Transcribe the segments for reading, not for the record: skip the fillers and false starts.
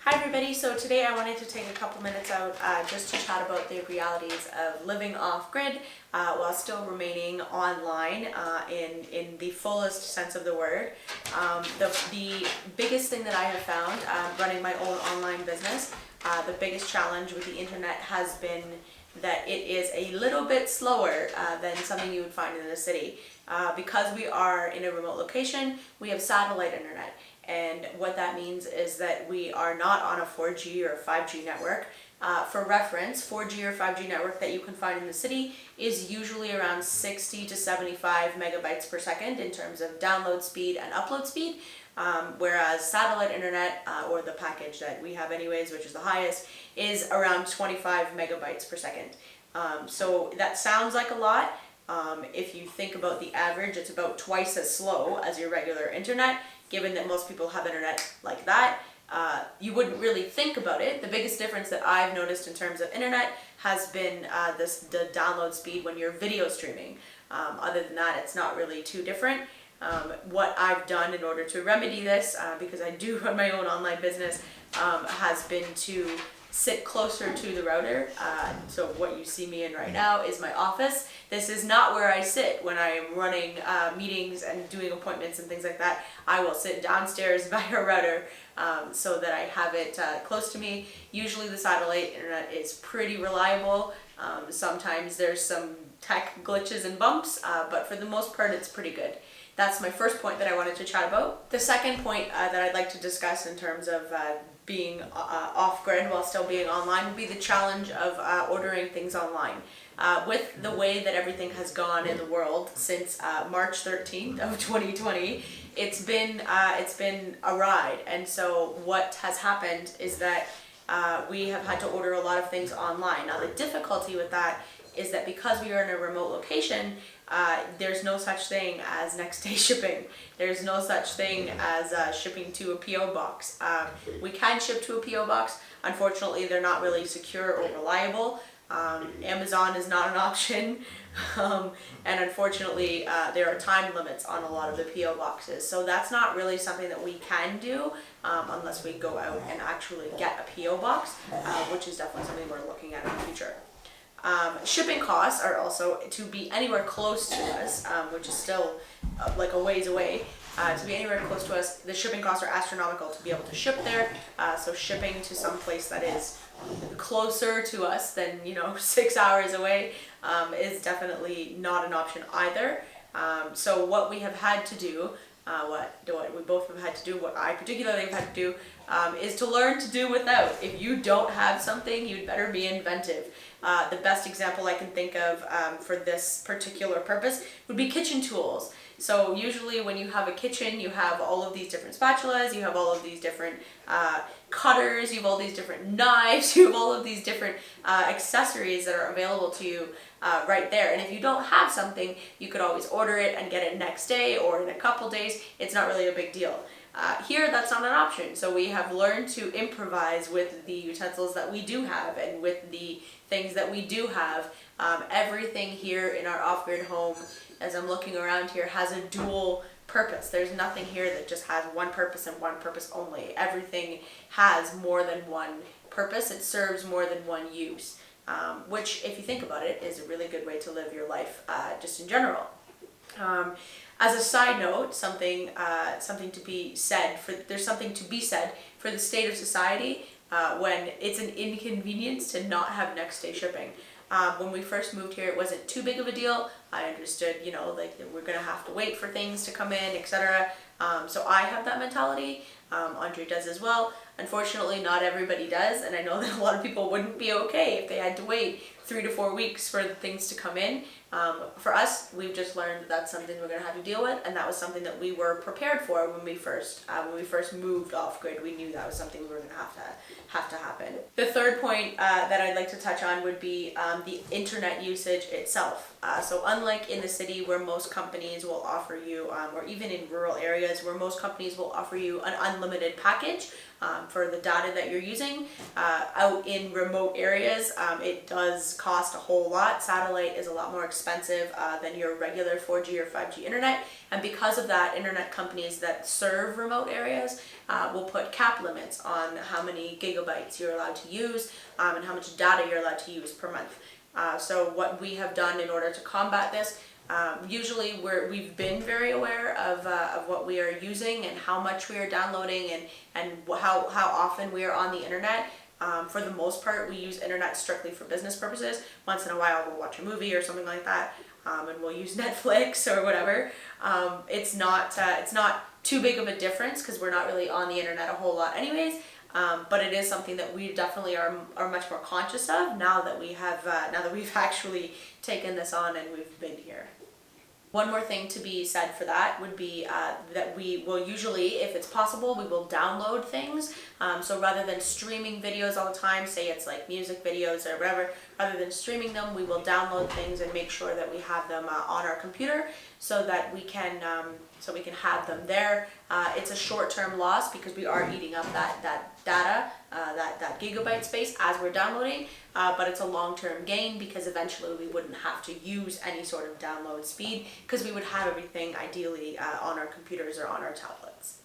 Hi everybody, so today I wanted to take a couple minutes out just to chat about the realities of living off-grid while still remaining online in the fullest sense of the word. The biggest thing that I have found running my own online business, the biggest challenge with the internet has been that it is a little bit slower than something you would find in a city. Because we are in a remote location, we have satellite internet. And what that means is that we are not on a 4G or 5G network. For reference, 4G or 5G network that you can find in the city is usually around 60 to 75 megabytes per second in terms of download speed and upload speed, whereas satellite internet, or the package that we have anyways, which is the highest, is around 25 megabytes per second. So that sounds like a lot. If you think about the average, it's about twice as slow as your regular internet. Given that most people have internet like that, you wouldn't really think about it. The biggest difference that I've noticed in terms of internet has been the download speed when you're video streaming. Other than that, it's not really too different. What I've done in order to remedy this, because I do run my own online business, has been to sit closer to the router. So what you see me in right now is my office. This is not where I sit when I am running meetings and doing appointments and things like that. I will sit downstairs by a router so that I have it close to me. Usually the satellite internet is pretty reliable. Sometimes there's some tech glitches and bumps, but for the most part it's pretty good. That's my first point that I wanted to chat about. The second point that I'd like to discuss in terms of being off-grid while still being online would be the challenge of ordering things online. With the way that everything has gone in the world since March 13th of 2020, it's been a ride. And so what has happened is that we have had to order a lot of things online. Now the difficulty with that is that because we are in a remote location, there's no such thing as next day shipping. There's no such thing as shipping to a PO box. We can ship to a PO box. Unfortunately, they're not really secure or reliable. Amazon is not an option. And unfortunately, there are time limits on a lot of the PO boxes. So that's not really something that we can do unless we go out and actually get a PO box, which is definitely something we're looking at in the future. Shipping costs are also to be anywhere close to us, which is still like a ways away. To be anywhere close to us, the shipping costs are astronomical to be able to ship there. So shipping to some place that is closer to us than 6 hours away is definitely not an option either. So what we have had to do, what we both have had to do, what I particularly have had to do, is to learn to do without. If you don't have something, you'd better be inventive. The best example I can think of for this particular purpose would be kitchen tools. So usually when you have a kitchen, you have all of these different spatulas, you have all of these different cutters, you have all these different knives, you have all of these different accessories that are available to you right there. And if you don't have something, you could always order it and get it next day or in a couple days. It's not really a big deal. Here, that's not an option. So we have learned to improvise with the utensils that we do have and with the things that we do have. Everything here in our off-grid home, as I'm looking around here, has a dual purpose. There's nothing here that just has one purpose and one purpose only. Everything has more than one purpose. It serves more than one use, which, if you think about it, is a really good way to live your life just in general. As a side note, there's something to be said for the state of society when it's an inconvenience to not have next day shipping. When we first moved here, it wasn't too big of a deal. I understood, like we're gonna have to wait for things to come in, etc. So I have that mentality. Andre does as well. Unfortunately, not everybody does, and I know that a lot of people wouldn't be okay if they had to wait 3 to 4 weeks for things to come in. For us, we've just learned that that's something we're going to have to deal with, and that was something that we were prepared for when we first moved off-grid. We knew that was something we were going to have to happen. The third point that I'd like to touch on would be the internet usage itself. So unlike unlike in the city where most companies will offer you, or even in rural areas where most companies will offer you an unlimited package for the data that you're using, out in remote areas, it does cost a whole lot. Satellite is a lot more expensive than your regular 4G or 5G internet, and because of that, internet companies that serve remote areas will put cap limits on how many gigabytes you're allowed to use and how much data you're allowed to use per month. So what we have done in order to combat this, usually we've been very aware of what we are using and how much we are downloading and how often we are on the internet. For the most part, we use internet strictly for business purposes. Once in a while, we'll watch a movie or something like that, and we'll use Netflix or whatever. It's not too big of a difference because we're not really on the internet a whole lot anyways. But it is something that we definitely are much more conscious of now that we've actually taken this on and we've been here. One more thing to be said for that would be that we will usually, if it's possible, we will download things. So rather than streaming videos all the time, say it's like music videos or whatever, rather than streaming them, we will download things and make sure that we have them on our computer so that we can have them there. It's a short-term loss because we are eating up that data, that gigabyte space as we're downloading, but it's a long-term gain because eventually we wouldn't have to use any sort of download speed because we would have everything ideally on our computers or on our tablets.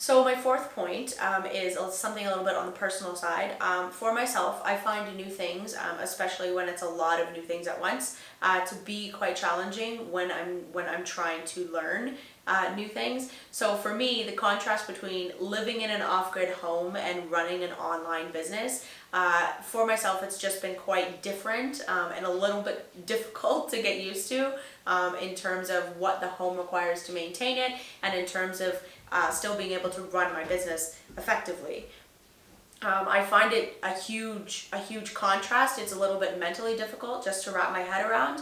So my fourth point is something a little bit on the personal side. For myself, I find new things, especially when it's a lot of new things at once, to be quite challenging when I'm trying to learn new things. So for me, the contrast between living in an off-grid home and running an online business, for myself, it's just been quite different and a little bit difficult to get used to in terms of what the home requires to maintain it and in terms of still being able to run my business effectively. I find it a huge contrast. It's a little bit mentally difficult just to wrap my head around.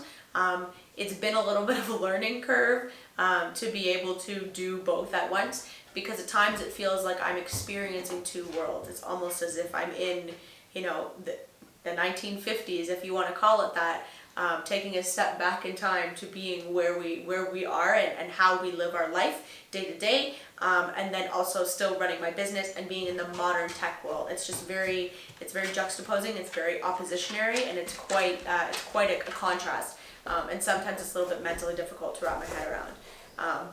It's been a little bit of a learning curve to be able to do both at once, because at times it feels like I'm experiencing two worlds. It's almost as if I'm in, the 1950s, if you want to call it that, taking a step back in time to being where we are and how we live our life day to day, and then also still running my business and being in the modern tech world. It's just very juxtaposing. It's very oppositionary, and it's quite a contrast. And sometimes it's a little bit mentally difficult to wrap my head around.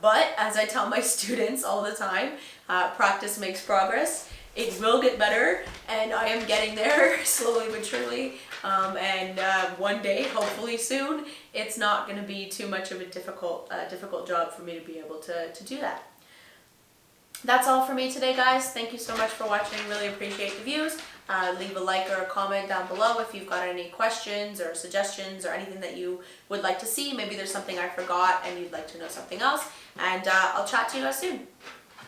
But as I tell my students all the time, practice makes progress. It will get better, and I am getting there slowly but surely. And one day, hopefully soon, it's not going to be too much of a difficult job for me to be able to do that. That's all for me today, guys. Thank you so much for watching. Really appreciate the views. Leave a like or a comment down below if you've got any questions or suggestions or anything that you would like to see. Maybe there's something I forgot and you'd like to know something else. And I'll chat to you guys soon.